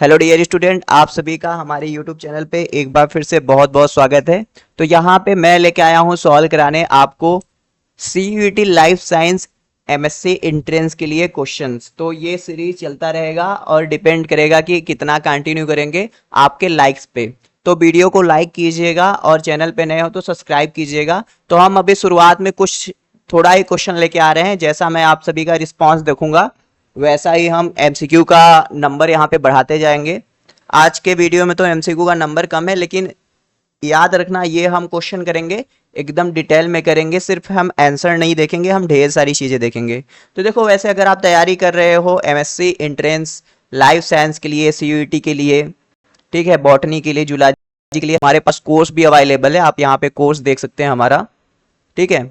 Hello dear student, आप सभी का हमारे यूट्यूब चैनल पे एक बार फिर से बहुत बहुत स्वागत है। तो यहाँ पे मैं लेके आया हूँ सॉल्व कराने आपको CUET life science MSc entrance के लिए क्वेश्चंस। तो ये सीरीज चलता रहेगा और डिपेंड करेगा कि कितना कंटिन्यू करेंगे आपके लाइक्स पे। तो वीडियो को लाइक कीजिएगा और चैनल पे नए हो तो सब्सक्राइब कीजिएगा। तो हम अभी शुरुआत में कुछ थोड़ा ही क्वेश्चन लेके आ रहे हैं, जैसा मैं आप सभी का रिस्पॉन्स देखूंगा वैसा ही हम MCQ का नंबर यहाँ पे बढ़ाते जाएंगे। आज के वीडियो में तो MCQ का नंबर कम है, लेकिन याद रखना ये हम क्वेश्चन करेंगे एकदम डिटेल में करेंगे, सिर्फ हम आंसर नहीं देखेंगे, हम ढेर सारी चीज़ें देखेंगे। तो देखो, वैसे अगर आप तैयारी कर रहे हो MSc एंट्रेंस लाइफ साइंस के लिए, CUET के लिए, ठीक है, बॉटनी के लिए, जूलॉजी के लिए, हमारे पास कोर्स भी अवेलेबल है। आप यहाँ पे कोर्स देख सकते हैं हमारा, ठीक है,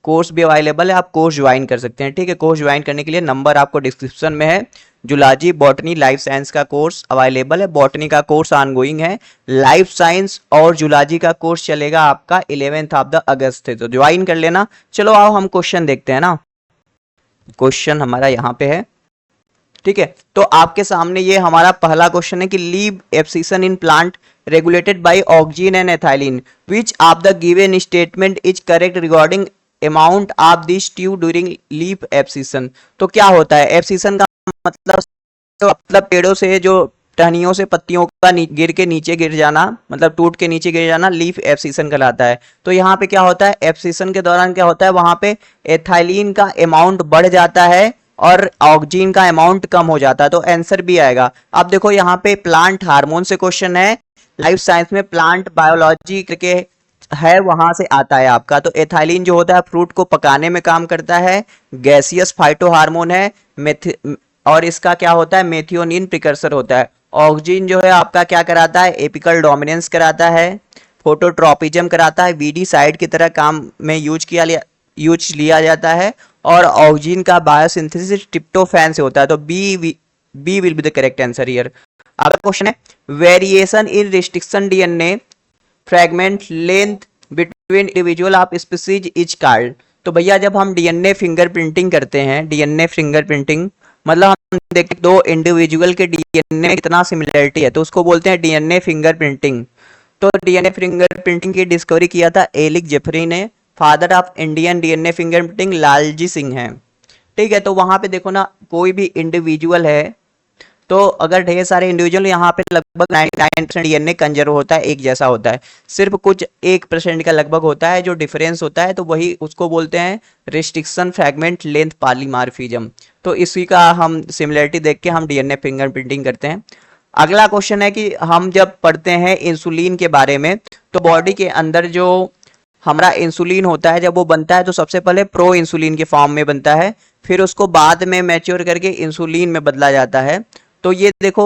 कोर्स भी अवेलेबल है, आप कोर्स ज्वाइन कर सकते हैं। ठीक है, कोर्स ज्वाइन करने के लिए नंबर आपको डिस्क्रिप्शन में है। जूलॉजी बॉटनी लाइफ साइंस का कोर्स अवेलेबल है, बॉटनी का कोर्स ऑनगोइंग है, लाइफ साइंस और जूलॉजी का कोर्स चलेगा आपका 11th ऑफ द अगस्त से, तो ज्वाइन कर लेना। चलो आओ हम क्वेश्चन देखते हैं ना। क्वेश्चन हमारा यहाँ पे है, ठीक है। तो आपके सामने ये हमारा पहला क्वेश्चन है कि leave abscission in plant regulated by oxygen and ethylene, which of the given statement is correct regarding amount of this tube during leaf abscission। तो क्या होता है एब्सिशन का मतलब पेड़ों से जो टहनियों से पत्तियों का गिर के नीचे गिर जाना, मतलब टूट के नीचे गिर जाना, लीफ एब्सिशन कहलाता है। तो यहाँ पे क्या होता है, एब्सिशन के दौरान क्या होता है, वहां पे एथाइलिन का अमाउंट बढ़ जाता है और ऑक्सीजन का अमाउंट कम हो जाता है। तो आंसर भी आएगा। अब देखो यहाँ पे प्लांट हार्मोन से क्वेश्चन है, लाइफ साइंस में प्लांट बायोलॉजी करके है, वहां से आता है आपका। तो एथाइलिन जो होता है फ्रूट को पकाने में काम करता है, गैसियस फाइटो हार्मोन है, और इसका क्या होता है, मेथियोनिन प्रिकर्सर होता है। ऑक्सीजन जो है आपका क्या कराता है, एपिकल डोमिनेंस कराता है, फोटोट्रोपिज्म कराता है, वीडी साइड की तरह काम में यूज लिया जाता है, और ऑक्सीजन का बायोसिंथेसिस ट्रिप्टोफैन से होता है। तो B will be the correct answer here. अगला क्वेश्चन है, variation in restriction DNA fragment length between individual of species is called. तो भैया जब हम DNA फिंगरप्रिंटिंग करते हैं, DNA फिंगरप्रिंटिंग मतलब हम देखते हैं दो इंडिविजुअल के DNA में कितना सिमिलरिटी है, तो उसको बोलते हैं DNA फिंगरप्रिंटिंग। तो DNA फिंगरप्रिंटिंग की डिस्कवरी किया था एलिक जेफरी ने, father of Indian DNA fingerprinting Lalji Singh है। ठीक है, तो वहां पे देखो ना, कोई भी इंडिविजुअल है, तो अगर ढेर सारे इंडिविजुअल, यहाँ पे लगभग 99% DNA कंजर्व होता है, एक जैसा होता है। सिर्फ कुछ 1% का लगभग होता है जो डिफरेंस होता है, तो वही उसको बोलते हैं रिस्ट्रिक्शन फ्रैगमेंट लेंथ पॉलीमॉर्फिज्म। तो इसी का हम सिमिलरिटी देख के हम DNA फिंगरप्रिंटिंग करते हैं। अगला क्वेश्चन है कि हम जब पढ़ते हैं इंसुलिन के बारे में, तो बॉडी के अंदर जो हमारा इंसुलिन होता है, जब वो बनता है तो सबसे पहले प्रो इंसुलिन के फॉर्म में बनता है, फिर उसको बाद में मैच्योर करके इंसुलिन में बदला जाता है। तो ये देखो,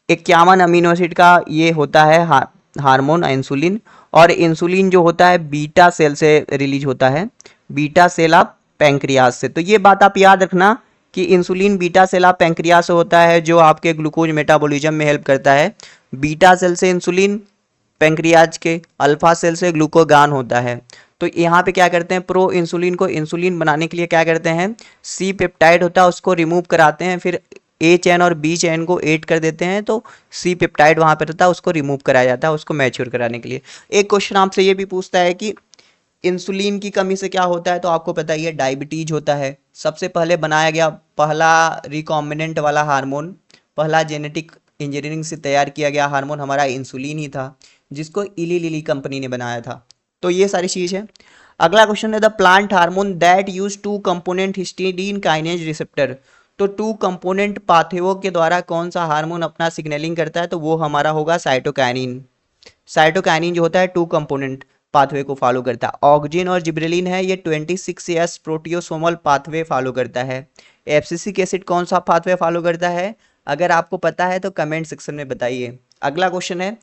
51 अमीनो एसिड का ये होता है हार्मोन इंसुलिन, और इंसुलिन जो होता है बीटा सेल से रिलीज होता है, बीटा सेल ऑफ पैंक्रियास से। तो ये बात आप याद रखना कि insulin beta cell of pancreas से होता है, जो आपके ग्लूकोज मेटाबॉलिज्म में हेल्प करता है। बीटा सेल से इंसुलिन, पैंक्रियाज के अल्फा सेल से ग्लूकोगान होता है। तो यहाँ पे क्या करते हैं, प्रो इंसुलिन को इंसुलिन बनाने के लिए क्या करते हैं, सी पेप्टाइड होता है उसको रिमूव कराते हैं, फिर ए चैन और बी चैन को ऐड कर देते हैं, तो सी पेप्टाइड वहां पर रहता है, उसको रिमूव कराया जाता है उसको मैच्योर कराने के लिए। एक क्वेश्चन आपसे ये भी पूछता है कि इंसुलिन की कमी से क्या होता है, तो आपको पता ही है डायबिटीज होता है। सबसे पहले बनाया गया पहला रिकॉम्बिनेंट वाला हार्मोन, पहला जेनेटिक इंजीनियरिंग से तैयार किया गया हार्मोन हमारा इंसुलिन ही था, जिसको इली लिली कंपनी ने बनाया था। तो ये सारी चीज है। अगला क्वेश्चन है, the plant hormone that use two component histidine kinase receptor. तो टू कंपोनेंट पाथवेओं के द्वारा कौन सा हार्मोन अपना सिग्नलिंग करता है, तो वो हमारा होगा साइटोकाइनिन। साइटोकाइनिन जो होता है टू कंपोनेंट पाथवे को फॉलो करता है। ऑक्सिन और जिब्रेलिन है, ये 26S प्रोटियोसोमल पाथवे फॉलो करता है। एब्सिसिक एसिड कौन सा पाथवे फॉलो करता है, अगर आपको पता है तो कमेंट सेक्शन में बताइए। अगला क्वेश्चन है,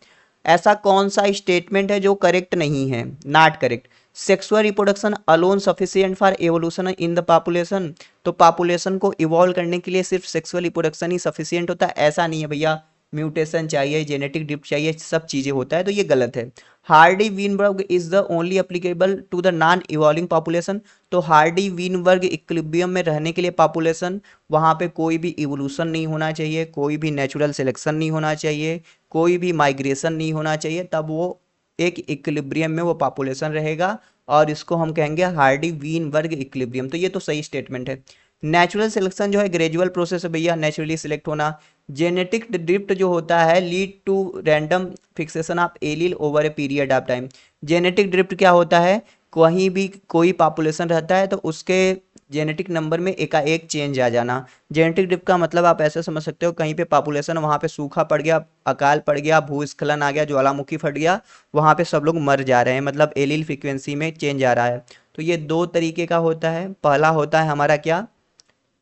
ऐसा कौन सा स्टेटमेंट है जो करेक्ट नहीं है, not correct. Sexual reproduction alone sufficient for evolution in the population. तो पॉपुलेशन को इवॉल्व करने के लिए सिर्फ सेक्सुअल रिप्रोडक्शन ही सफिशिएंट होता है, ऐसा नहीं है भैया। म्यूटेशन चाहिए, जेनेटिक ड्रिफ्ट चाहिए, सब चीज़ें होता है, तो ये गलत है। Hardy Weinberg is the only applicable to the non evolving population. तो हार्डी वीनबर्ग इक्विलिब्रियम में रहने के लिए पॉपुलेशन, वहाँ पे कोई भी इवोल्यूशन नहीं होना चाहिए, कोई भी नेचुरल सिलेक्शन नहीं होना चाहिए, कोई भी माइग्रेशन नहीं होना चाहिए, तब वो एक इक्विलिब्रियम में वो पॉपुलेशन रहेगा, और इसको हम कहेंगे हार्डी वीनबर्ग इक्विलिब्रियम। तो ये तो सही स्टेटमेंट है। नेचुरल सिलेक्शन जो है ग्रेजुअल प्रोसेस है भैया, नेचुरली सिलेक्ट होना। जेनेटिक ड्रिफ्ट जो होता है lead to random fixation of allele over a period of time. Genetic drift क्या होता है, कहीं भी कोई पॉपुलेशन रहता है तो उसके जेनेटिक नंबर में एकाएक चेंज आ जाना। जेनेटिक ड्रिफ्ट का मतलब आप ऐसे समझ सकते हो, कहीं पे पॉपुलेशन, वहाँ पे सूखा पड़ गया, अकाल पड़ गया, भूस्खलन आ गया, ज्वालामुखी फट गया, वहाँ पे सब लोग मर जा रहे हैं, मतलब एलील फ्रीक्वेंसी में चेंज आ रहा है। तो ये दो तरीके का होता है। पहला होता है हमारा क्या,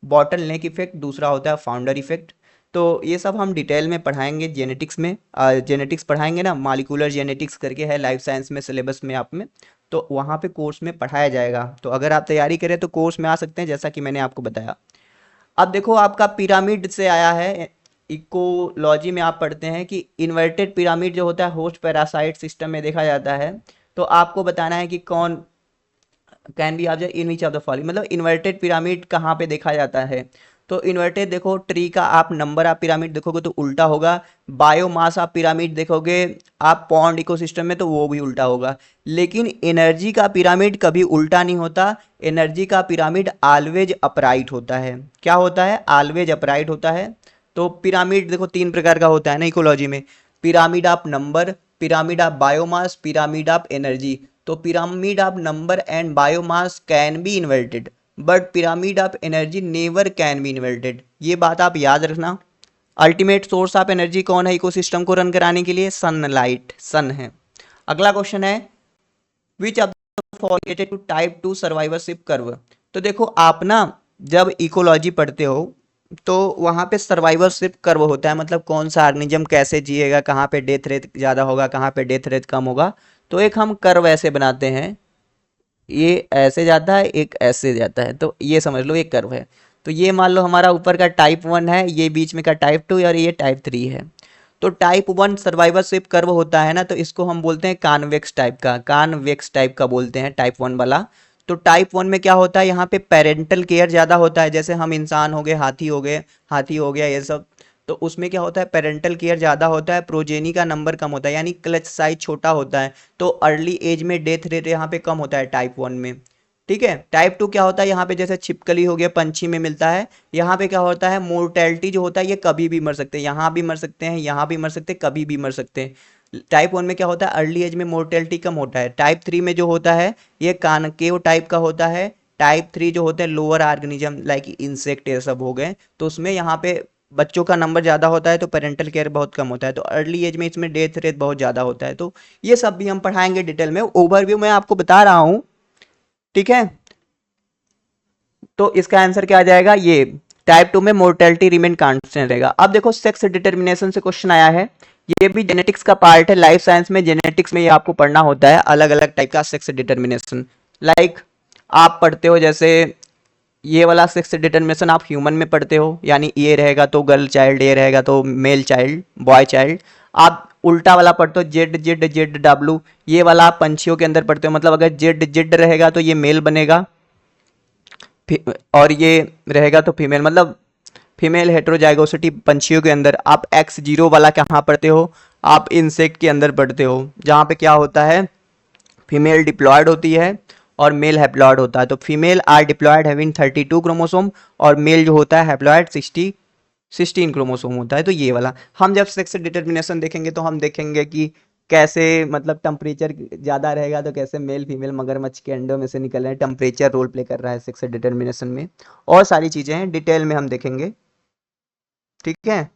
बॉटल नेक इफेक्ट, दूसरा होता है फाउंडर इफेक्ट। तो ये सब हम डिटेल में पढ़ाएंगे जेनेटिक्स में, जेनेटिक्स पढ़ाएंगे ना, मॉलिक्यूलर जेनेटिक्स करके है लाइफ साइंस में सिलेबस में आप में, तो वहाँ पे कोर्स में पढ़ाया जाएगा। तो अगर आप तैयारी करें तो कोर्स में आ सकते हैं, जैसा कि मैंने आपको बताया। अब देखो आपका पिरामिड से आया है, इकोलॉजी में आप पढ़ते हैं कि इन्वर्टेड पिरामिड जो होता है होस्ट पैरासाइट सिस्टम में देखा जाता है। तो आपको बताना है कि कौन can be observe in which of the following, मतलब इन्वर्टेड पिरामिड कहाँ पे देखा जाता है। तो इन्वर्टेड देखो, ट्री का आप नंबर ऑफ पिरामिड देखोगे तो उल्टा होगा। बायोमास ऑफ पिरामिड देखोगे आप पॉन्ड इकोसिस्टम में, तो वो भी उल्टा होगा। लेकिन एनर्जी का पिरामिड कभी उल्टा नहीं होता, एनर्जी का पिरामिड ऑलवेज अपराइट होता है। क्या होता है, ऑलवेज अपराइट होता है। तो पिरामिड देखो तीन प्रकार का होता है ना इकोलॉजी में, pyramid of number, pyramid of biomass, pyramid of energy. तो pyramid of number and biomass can be inverted, but pyramid of energy never can be inverted. ये बात आप याद रखना। अल्टीमेट सोर्स ऑफ एनर्जी कौन है इकोसिस्टम को रन कराने के लिए, सनलाइट, सन है। अगला क्वेश्चन है विच of the two type 2 survivorship curve. तो देखो आप ना जब इकोलॉजी पढ़ते हो तो वहाँ पे सर्वाइवरशिप कर्व होता है, मतलब कौन सा ऑर्गेनिज्म कैसे जिएगा, कहाँ पे डेथ रेट ज़्यादा होगा, कहाँ पे डेथ रेट कम होगा। तो एक हम कर्व ऐसे बनाते हैं, ये ऐसे जाता है, एक ऐसे जाता है, तो ये समझ लो एक कर्व है। तो ये मान लो हमारा ऊपर का टाइप 1 है, ये बीच में का टाइप 2 और ये टाइप 3 है। तो टाइप 1 सर्वाइवरशिप कर्व होता है ना, तो इसको हम बोलते हैं कॉन्वेक्स टाइप का, कॉन्वेक्स टाइप का बोलते हैं टाइप 1 वाला। तो टाइप 1 में क्या होता है, यहाँ पे पेरेंटल केयर ज़्यादा होता है, जैसे हम इंसान हो गए, हाथी हो गए, हाथी हो गया ये सब। तो उसमें क्या होता है, पेरेंटल केयर ज़्यादा होता है, प्रोजेनी का नंबर कम होता है, यानी क्लच साइज छोटा होता है। तो अर्ली एज में डेथ रेट यहाँ पे कम होता है टाइप 1 में। ठीक है। टाइप 2 क्या होता है, यहाँ पे जैसे छिपकली हो गया, पंछी में मिलता है, यहाँ पे क्या होता है, मोर्टेलिटी जो होता है ये कभी भी मर सकते हैं, यहाँ भी मर सकते हैं, यहाँ भी मर सकते हैं, कभी भी मर सकते हैं। टाइप 1 में क्या होता है, अर्ली एज में मोर्टेलिटी कम होता है। टाइप 3 में जो होता है ये कानकेव टाइप का होता है। टाइप 3 जो होते हैं लोअर ऑर्गेनिज्म लाइक इंसेक्ट ये सब हो गए, तो उसमें यहाँ पे बच्चों का नंबर ज़्यादा होता है, तो पेरेंटल केयर बहुत कम होता है, तो अर्ली एज में इसमें डेथ रेट बहुत ज़्यादा होता है। तो ये सब भी हम पढ़ाएंगे डिटेल में, ओवरव्यू में आपको बता रहा हूँ। ठीक है। तो इसका आंसर क्या आ जाएगा, ये टाइप 2 में मोर्टेलिटी रिमेन कांस्टेंट रहेगा। अब देखो सेक्स डिटर्मिनेशन से क्वेश्चन आया है, ये भी जेनेटिक्स का पार्ट है। लाइफ साइंस में जेनेटिक्स में ये आपको पढ़ना होता है, अलग अलग टाइप का सेक्स डिटर्मिनेशन। लाइक आप पढ़ते हो जैसे ये वाला सेक्स डिटर्मिनेशन आप ह्यूमन में पढ़ते हो, यानी ये रहेगा तो गर्ल चाइल्ड, ये रहेगा तो मेल चाइल्ड, बॉय चाइल्ड। आप उल्टा वाला पढ़ते हो जेड जेड जेड डब्लू, ये वाला आप पंछियों के अंदर पढ़ते हो, मतलब अगर जेड जेड रहेगा तो ये मेल बनेगा, और ये रहेगा तो फीमेल, मतलब फीमेल हेट्रोजाइगोसिटी पंछियों के अंदर। आप एक्स जीरो वाला कहाँ पढ़ते हो, आप इंसेक्ट के अंदर पढ़ते हो, जहाँ पे क्या होता है, फीमेल डिप्लॉयड होती है और मेल हैप्लॉयड होता है। तो female are diploid having 32 chromosome, और मेल जो होता है हैप्लॉयड 16 क्रोमोसोम होता है। तो ये वाला हम जब सेक्स डिटर्मिनेशन देखेंगे तो हम देखेंगे कि कैसे, मतलब टेम्परेचर ज़्यादा रहेगा तो कैसे मेल फीमेल मगरमच्छ के अंडों में से निकल रहे हैं, टेम्परेचर रोल प्ले कर रहा है सेक्स डिटर्मिनेशन में, और सारी चीज़ें हैं डिटेल में हम देखेंगे। ठीक है।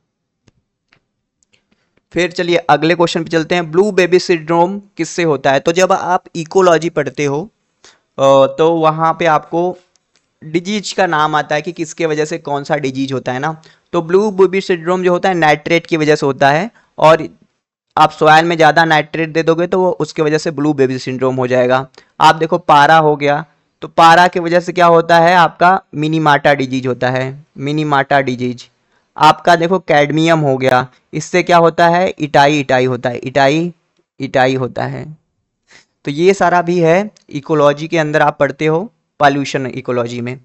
फिर चलिए अगले क्वेश्चन पे चलते हैं, ब्लू बेबी सिंड्रोम किससे होता है। तो जब आप इकोलॉजी पढ़ते हो तो वहाँ पे आपको डिजीज का नाम आता है कि किसके वजह से कौन सा डिजीज होता है ना। तो ब्लू बेबी सिंड्रोम जो होता है नाइट्रेट की वजह से होता है, और आप सॉइल में ज़्यादा नाइट्रेट दे दोगे तो वो उसके वजह से ब्लू बेबी सिंड्रोम हो जाएगा। आप देखो पारा हो गया, तो पारा की वजह से क्या होता है आपका मिनीमाटा डिजीज होता है, मिनीमाटा डिजीज। आपका देखो कैडमियम हो गया, इससे क्या होता है, इटाई इटाई होता है, इटाई इटाई होता है। तो ये सारा भी है, इकोलॉजी के अंदर आप पढ़ते हो, पॉल्यूशन इकोलॉजी में।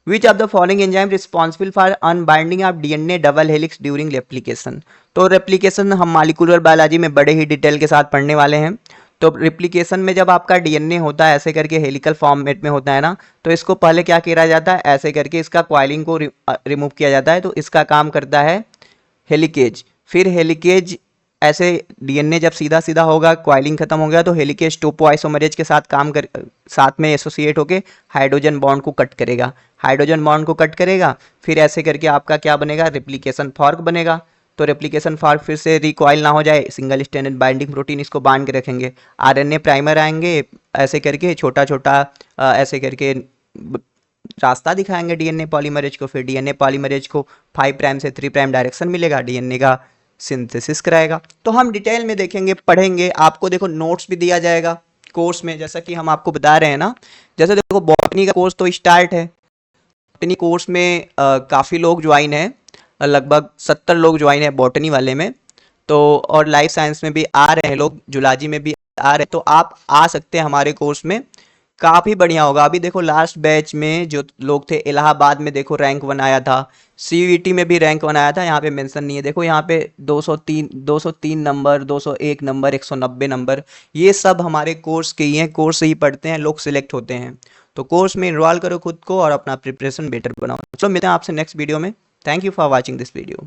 Which of the following enzyme responsible for unbinding of DNA double helix during replication. तो रेप्लिकेशन हम मॉलिक्यूलर बायोलॉजी में बड़े ही डिटेल के साथ पढ़ने वाले हैं। तो रेप्लिकेशन में जब आपका डीएनए होता है ऐसे करके हेलिकल फॉर्मेट में होता है ना, तो इसको पहले क्या किया जाता है, ऐसे करके इसका कॉइलिंग को रिमूव किया जाता है। तो इसका काम करता है हेलिकेज। फिर हेलिकेज ऐसे डीएनए जब सीधा सीधा होगा, कॉइलिंग खत्म हो गया, तो हेलिकेज टोपोआइसोमरेज के साथ साथ में एसोसिएट होके हाइड्रोजन बॉन्ड को कट करेगा, हाइड्रोजन बॉन्ड को कट करेगा। फिर ऐसे करके आपका क्या बनेगा, रेप्लिकेशन फॉर्क बनेगा। तो रेप्लिकेशन फॉर्क फिर से रिकॉइल ना हो जाए, सिंगल स्ट्रैंडेड बाइंडिंग प्रोटीन इसको बांध के रखेंगे। आरएनए प्राइमर आएंगे, ऐसे करके छोटा छोटा ऐसे करके रास्ता दिखाएंगे डीएनए पॉलीमरेज को। फिर डीएनए पॉलीमरेज को 5 प्राइम से 3 प्राइम डायरेक्शन मिलेगा, डीएनए का सिंथेसिस कराएगा। तो हम डिटेल में देखेंगे, पढ़ेंगे। आपको देखो नोट्स भी दिया जाएगा कोर्स में, जैसा कि हम आपको बता रहे हैं ना। जैसे देखो बॉटनी का कोर्स तो स्टार्ट है, बॉटनी कोर्स में काफ़ी लोग ज्वाइन है, लगभग 70 लोग ज्वाइन है बॉटनी वाले में। तो और लाइफ साइंस में भी आ रहे हैं लोग, जूलॉजी में भी आ रहे हैं। तो आप आ सकते हैं हमारे कोर्स में, काफ़ी बढ़िया होगा। अभी देखो लास्ट बैच में जो लोग थे, इलाहाबाद में देखो रैंक 1 आया था, सीयूईटी में भी रैंक 1 आया था। यहाँ पे मेंशन नहीं है, देखो यहाँ पे 203 नंबर, 201 नंबर, 190 नंबर, ये सब हमारे कोर्स के ही हैं। कोर्स से ही पढ़ते हैं लोग, सिलेक्ट होते हैं। तो कोर्स में इन्वॉल्व करो खुद को और अपना प्रिपरेशन बेटर बनाओ। चलो मिलते हैं आपसे नेक्स्ट वीडियो में। Thank you for watching this video.